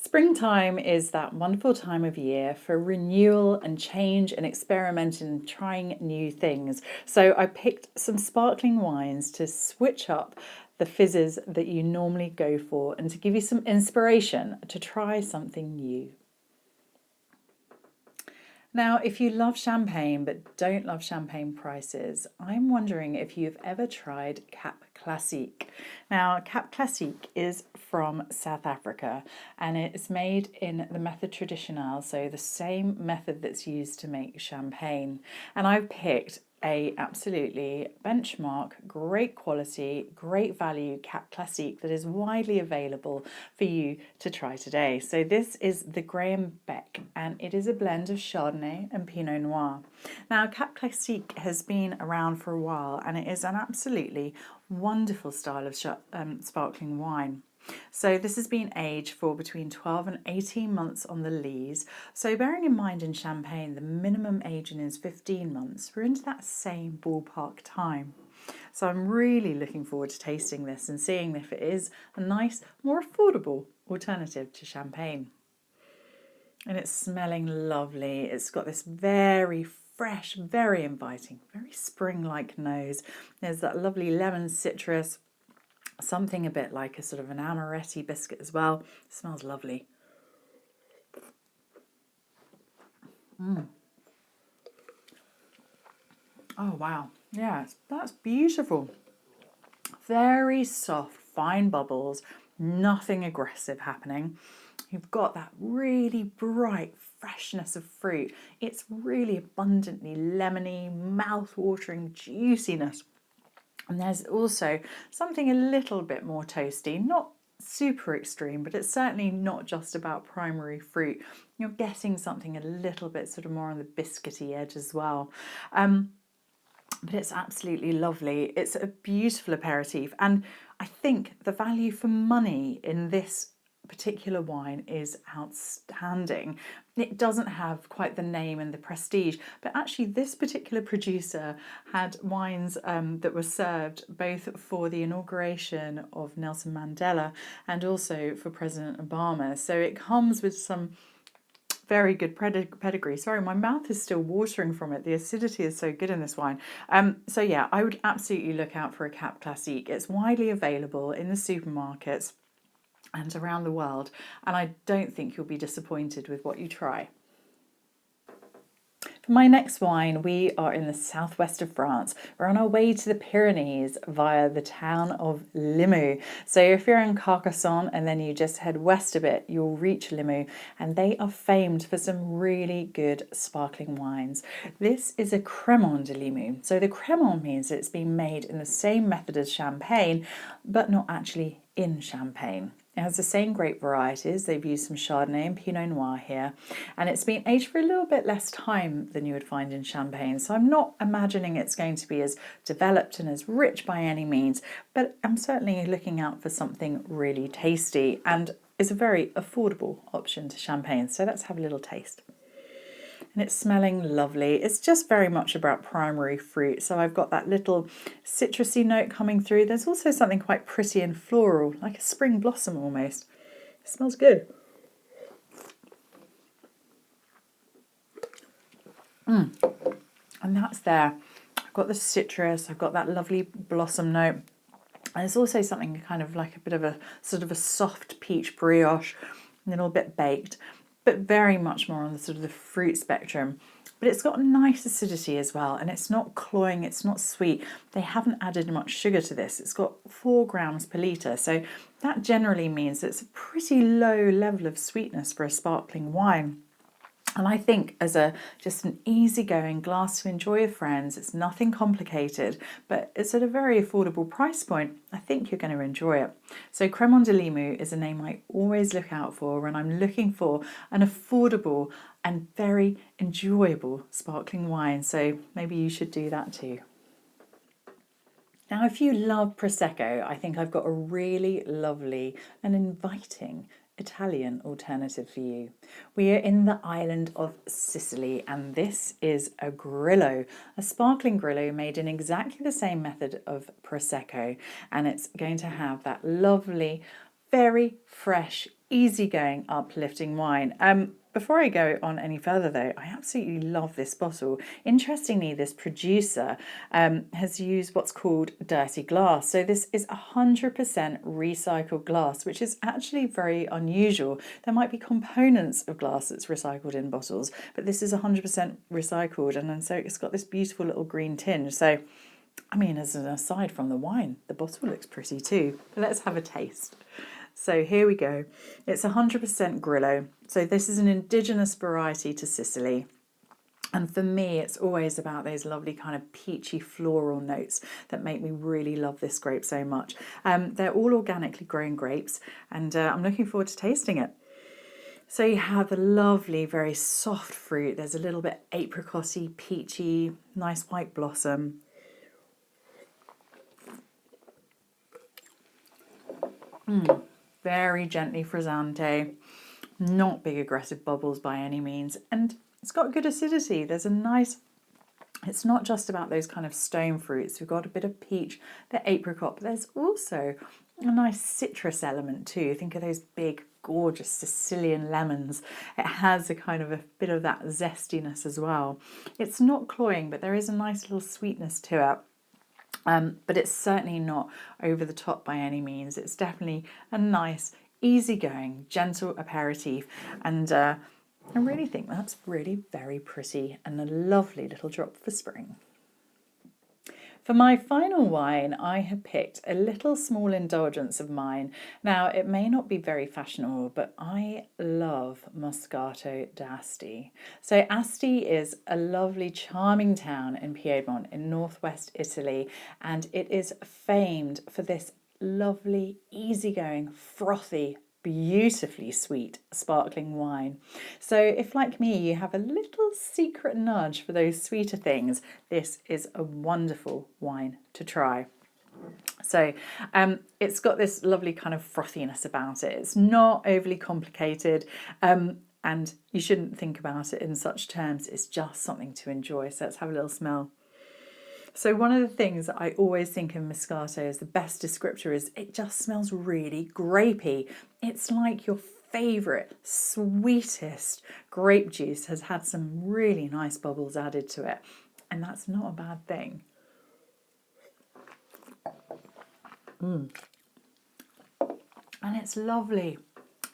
Springtime is that wonderful time of year for renewal and change and experimenting and trying new things. So I picked some sparkling wines to switch up the fizzes that you normally go for and to give you some inspiration to try something new. Now, if you love champagne but don't love champagne prices, I'm wondering if you've ever tried Cap Classique. Now, Cap Classique is from South Africa and it's made in the Méthode traditionnelle, so the same method that's used to make champagne. And I've picked a absolutely benchmark, great quality, great value Cap Classique that is widely available for you to try today. So this is the Beck and it is a blend of Chardonnay and Pinot Noir. Now Cap Classique has been around for a while and it is an absolutely wonderful style of sparkling wine. So this has been aged for between 12 and 18 months on the lees. So bearing in mind in champagne, the minimum aging is 15 months. We're into that same ballpark time. So I'm really looking forward to tasting this and seeing if it is a nice, more affordable alternative to champagne. And it's smelling lovely. It's got this very fresh, very inviting, very spring-like nose. There's that lovely lemon citrus, something a bit like a sort of an amaretti biscuit as well. It smells lovely. Oh wow, yeah, that's beautiful. Very soft, fine bubbles, nothing aggressive happening. You've got that really bright freshness of fruit. It's really abundantly lemony, mouth-watering juiciness. And there's also something a little bit more toasty, not super extreme, but it's certainly not just about primary fruit. You're getting something a little bit sort of more on the biscuity edge as well. But it's absolutely lovely. It's a beautiful aperitif. And I think the value for money in this particular wine is outstanding. It doesn't have quite the name and the prestige, but actually this particular producer had wines that were served both for the inauguration of Nelson Mandela and also for President Obama. So it comes with some very good pedigree. Sorry, my mouth is still watering from it. The acidity is so good in this wine. So yeah, I would absolutely look out for a Cap Classique. It's widely available in the supermarkets and around the world, and I don't think you'll be disappointed with what you try. For my next wine, we are in the southwest of France. We're on our way to the Pyrenees via the town of Limoux. So if you're in Carcassonne and then you just head west a bit, you'll reach Limoux, and they are famed for some really good sparkling wines. This is a cremant de Limoux. So the cremant means it's been made in the same method as champagne, but not actually in champagne. It has the same grape varieties. They've used some Chardonnay and Pinot Noir here, and it's been aged for a little bit less time than you would find in champagne. So I'm not imagining it's going to be as developed and as rich by any means, but I'm certainly looking out for something really tasty and is a very affordable option to champagne. So let's have a little taste. And it's smelling lovely. It's just very much about primary fruit. So I've got that little citrusy note coming through. There's also something quite pretty and floral, like a spring blossom almost. It smells good. And that's there. I've got the citrus, I've got that lovely blossom note. And there's also something kind of like a bit of a sort of a soft peach brioche, a little bit baked, but very much more on the sort of the fruit spectrum. But it's got a nice acidity as well, and it's not cloying, it's not sweet. They haven't added much sugar to this. It's got 4 grams per litre, so that generally means it's a pretty low level of sweetness for a sparkling wine. And I think as just an easygoing glass to enjoy with friends, it's nothing complicated, but it's at a very affordable price point. I think you're going to enjoy it. So Cremant de Limoux is a name I always look out for when I'm looking for an affordable and very enjoyable sparkling wine. So maybe you should do that too. Now, if you love Prosecco, I think I've got a really lovely and inviting Italian alternative for you. We are in the island of Sicily, and this is a Grillo, a sparkling Grillo made in exactly the same method of Prosecco, and it's going to have that lovely, very fresh, easygoing, uplifting wine. Before I go on any further though, I absolutely love this bottle. Interestingly, this producer has used what's called dirty glass. So this is 100% recycled glass, which is actually very unusual. There might be components of glass that's recycled in bottles, but this is 100% recycled, and then so it's got this beautiful little green tinge. So I mean, as an aside from the wine, the bottle looks pretty too. But let's have a taste. So here we go. It's 100% Grillo. So this is an indigenous variety to Sicily. And for me, it's always about those lovely kind of peachy floral notes that make me really love this grape so much. They're all organically grown grapes, and I'm looking forward to tasting it. So you have the lovely, very soft fruit. There's a little bit apricotty, peachy, nice white blossom. Very gently frizzante, not big aggressive bubbles by any means, and it's got good acidity. There's a nice, it's not just about those kind of stone fruits. We've got a bit of peach, the apricot, but there's also a nice citrus element too. Think of those big, gorgeous Sicilian lemons. It has a kind of a bit of that zestiness as well. It's not cloying, but there is a nice little sweetness to it. But it's certainly not over the top by any means. It's definitely a nice, easygoing, gentle aperitif. And I really think that's really very pretty and a lovely little drop for spring. For my final wine, I have picked a little small indulgence of mine. Now, it may not be very fashionable, but I love Moscato d'Asti. So Asti is a lovely, charming town in Piedmont in northwest Italy, and it is famed for this lovely, easygoing, frothy, beautifully sweet sparkling wine. So if, like me, you have a little secret nudge for those sweeter things, this is a wonderful wine to try. So it's got this lovely kind of frothiness about it. It's not overly complicated, and you shouldn't think about it in such terms. It's just something to enjoy. So let's have a little smell. So one of the things that I always think of Moscato as the best descriptor is it just smells really grapey. It's like your favourite, sweetest grape juice has had some really nice bubbles added to it. And that's not a bad thing. And it's lovely.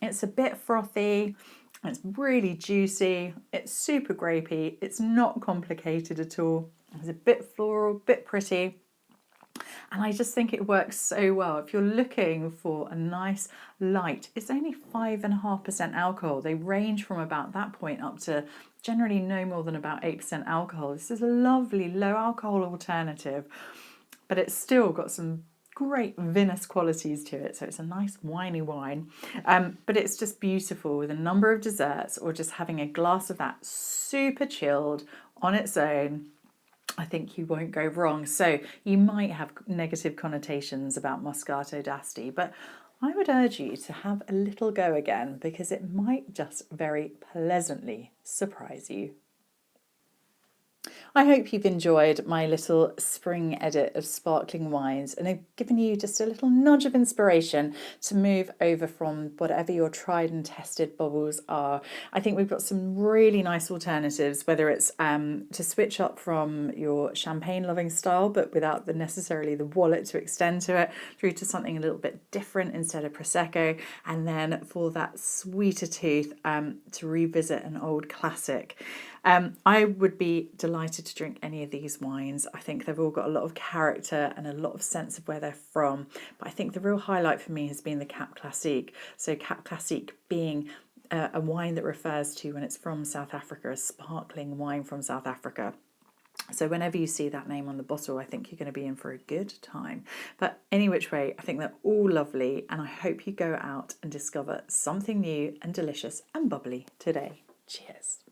It's a bit frothy. It's really juicy. It's super grapey. It's not complicated at all. It's a bit floral, bit pretty. And I just think it works so well. If you're looking for a nice light, it's only 5.5% alcohol. They range from about that point up to generally no more than about 8% alcohol. This is a lovely low alcohol alternative, but it's still got some great vinous qualities to it. So it's a nice winey wine, but it's just beautiful with a number of desserts or just having a glass of that super chilled on its own. I think you won't go wrong. So you might have negative connotations about Moscato d'Asti, but I would urge you to have a little go again because it might just very pleasantly surprise you. I hope you've enjoyed my little spring edit of sparkling wines and have given you just a little nudge of inspiration to move over from whatever your tried and tested bubbles are. I think we've got some really nice alternatives, whether it's to switch up from your champagne loving style but without necessarily the wallet to extend to it, through to something a little bit different instead of Prosecco, and then for that sweeter tooth to revisit an old classic. I would be delighted to drink any of these wines. I think they've all got a lot of character and a lot of sense of where they're from. But I think the real highlight for me has been the Cap Classique. So Cap Classique being a wine that refers to, when it's from South Africa, a sparkling wine from South Africa. So whenever you see that name on the bottle, I think you're going to be in for a good time. But any which way, I think they're all lovely, and I hope you go out and discover something new and delicious and bubbly today. Cheers.